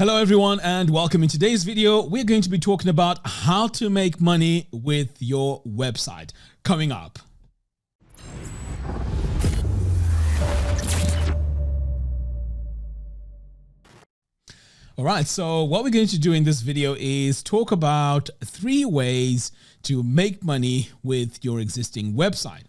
Hello everyone and welcome. In today's video, we're going to be talking about how to make money with your website coming up. All right, so what we're going to do in this video is talk about 3 ways to make money with your existing website.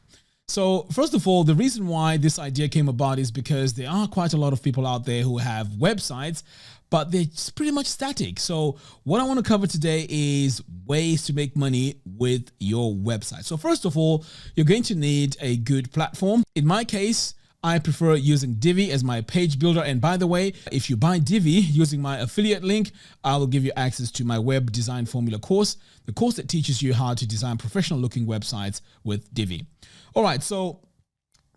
So first of all, the reason why this idea came about is because there are quite a lot of people out there who have websites, but they're just pretty much static. So what I want to cover today is ways to make money with your website. So first of all, you're going to need a good platform. In my case, I prefer using Divi as my page builder. And by the way, if you buy Divi using my affiliate link, I will give you access to my web design formula course, the course that teaches you how to design professional looking websites with Divi. All right, so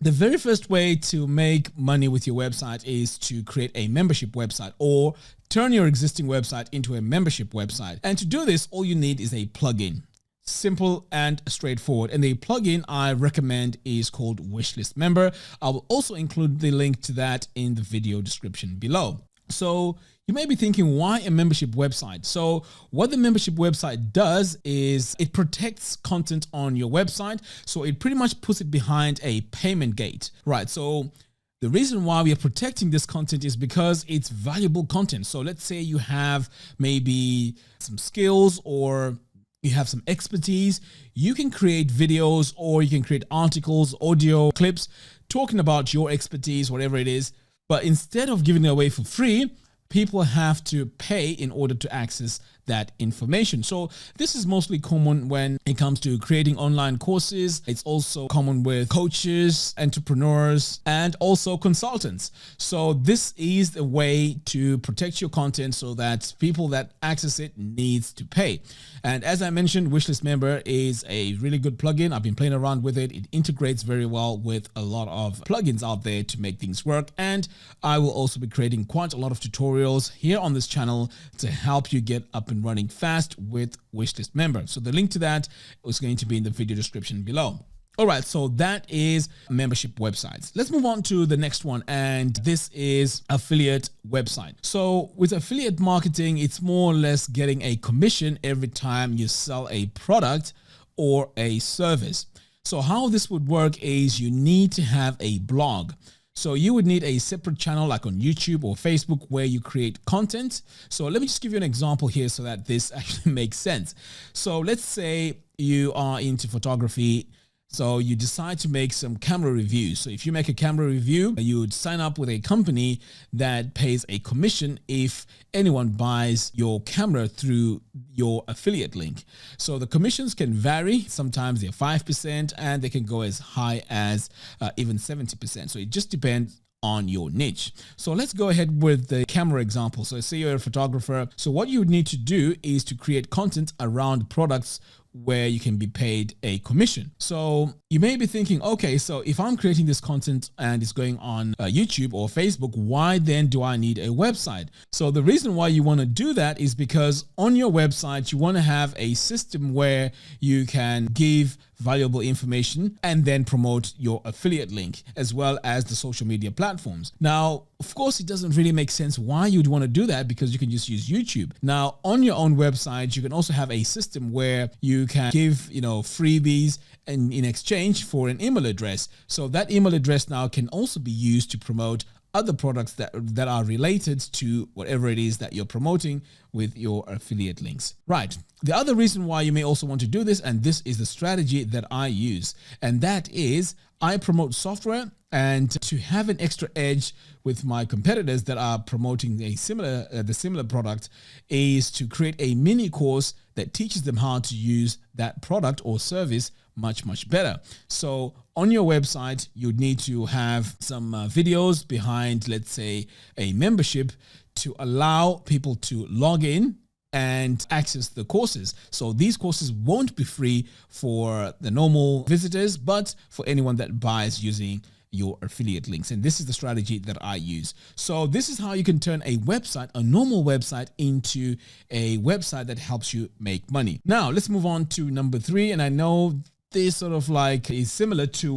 the very first way to make money with your website is to create a membership website or turn your existing website into a membership website. And to do this, all you need is a plugin. Simple and straightforward. And the plugin I recommend is called Wishlist Member. I will also include the link to that in the video description below. So you may be thinking, why a membership website? So what the membership website does is it protects content on your website. So it pretty much puts it behind a payment gate, right? So the reason why we are protecting this content is because it's valuable content. So let's say you have maybe some skills or you have some expertise, you can create videos or you can create articles, audio clips talking about your expertise, whatever it is. But instead of giving it away for free, people have to pay in order to access that information. So this is mostly common when it comes to creating online courses. It's also common with coaches, entrepreneurs, and also consultants. So this is the way to protect your content so that people that access it needs to pay. And as I mentioned, Wishlist Member is a really good plugin. I've been playing around with it. It integrates very well with a lot of plugins out there to make things work. And I will also be creating quite a lot of tutorials here on this channel to help you get up and running fast with Wishlist Member. So the link to that is going to be in the video description below. All right, so that is membership websites. Let's move on to the next one, and this is affiliate website. So with affiliate marketing, it's more or less getting a commission every time you sell a product or a service. So how this would work is you need to have a blog. So you would need a separate channel like on YouTube or Facebook where you create content. So let me just give you an example here so that this actually makes sense. So let's say you are into photography. So you decide to make some camera reviews. So if you make a camera review, you would sign up with a company that pays a commission if anyone buys your camera through your affiliate link. So the commissions can vary. Sometimes they're 5% and they can go as high as even 70%. So it just depends on your niche. So let's go ahead with the camera example. So say you're a photographer. So what you would need to do is to create content around products where you can be paid a commission. So you may be thinking, okay, so if I'm creating this content and it's going on YouTube or Facebook, why then do I need a website? So the reason why you want to do that is because on your website, you want to have a system where you can give valuable information and then promote your affiliate link as well as the social media platforms. Now, of course, it doesn't really make sense why you'd want to do that because you can just use YouTube. Now, on your own website, you can also have a system where you can give, freebies and in exchange for an email address. So that email address now can also be used to promote other products that are related to whatever it is that you're promoting with your affiliate links. Right. The other reason why you may also want to do this, and this is the strategy that I use, and that is I promote software, and to have an extra edge with my competitors that are promoting the similar product is to create a mini course that teaches them how to use that product or service much better. So on your website, you need to have some videos behind, let's say, a membership to allow people to log in and access the courses. So these courses won't be free for the normal visitors, but for anyone that buys using your affiliate links. And this is the strategy that I use. So this is how you can turn a website, a normal website, into a website that helps you make money. Now let's move on to number 3. And I know this sort of like is similar to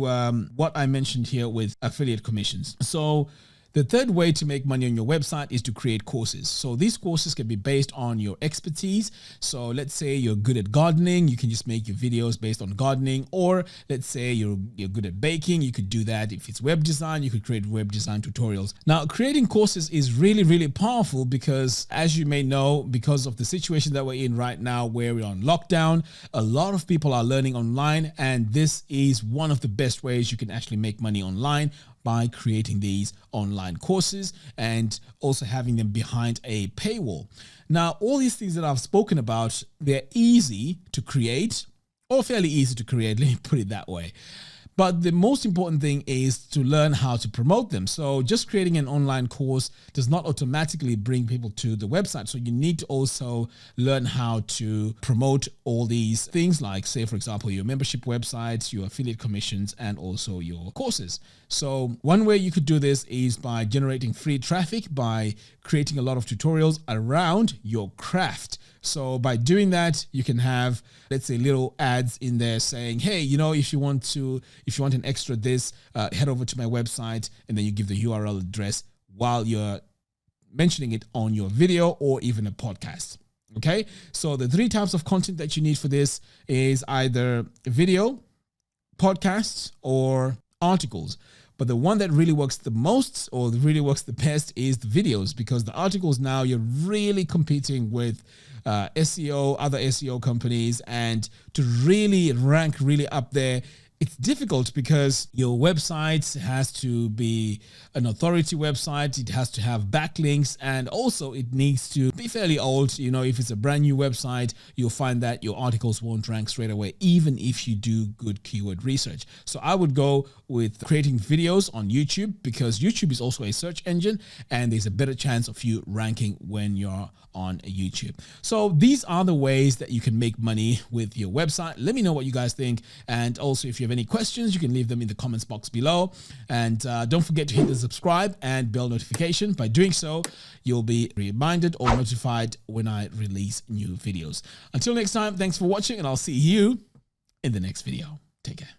what I mentioned here with affiliate commissions. So The third way to make money on your website is to create courses. So these courses can be based on your expertise. So let's say you're good at gardening, you can just make your videos based on gardening. Or let's say you're good at baking, you could do that. If it's web design, you could create web design tutorials. Now, creating courses is really, really powerful because, as you may know, because of the situation that we're in right now where we're on lockdown, a lot of people are learning online, and this is one of the best ways you can actually make money online, by creating these online courses and also having them behind a paywall. Now, all these things that I've spoken about, they're easy to create, or fairly easy to create, let me put it that way. But the most important thing is to learn how to promote them. So just creating an online course does not automatically bring people to the website. So you need to also learn how to promote all these things, like, say, for example, your membership websites, your affiliate commissions, and also your courses. So one way you could do this is by generating free traffic by creating a lot of tutorials around your craft. So by doing that, you can have, let's say, little ads in there saying, hey, if you want an extra this, head over to my website, and then you give the URL address while you're mentioning it on your video or even a podcast. Okay. So the 3 types of content that you need for this is either video, podcasts, or articles. But the one that really works the most, or really works the best, is the videos, because the articles, now you're really competing with SEO, other SEO companies, and to really rank really up there, it's difficult because your website has to be an authority website. It has to have backlinks, and also it needs to be fairly old. If it's a brand new website, you'll find that your articles won't rank straight away, even if you do good keyword research. So I would go with creating videos on YouTube, because YouTube is also a search engine, and there's a better chance of you ranking when you're on YouTube. So these are the ways that you can make money with your website. Let me know what you guys think. And also, if you have any questions, you can leave them in the comments box below. And don't forget to hit the subscribe and bell notification. By doing so, you'll be reminded or notified when I release new videos. Until next time, thanks for watching, and I'll see you in the next video. Take care.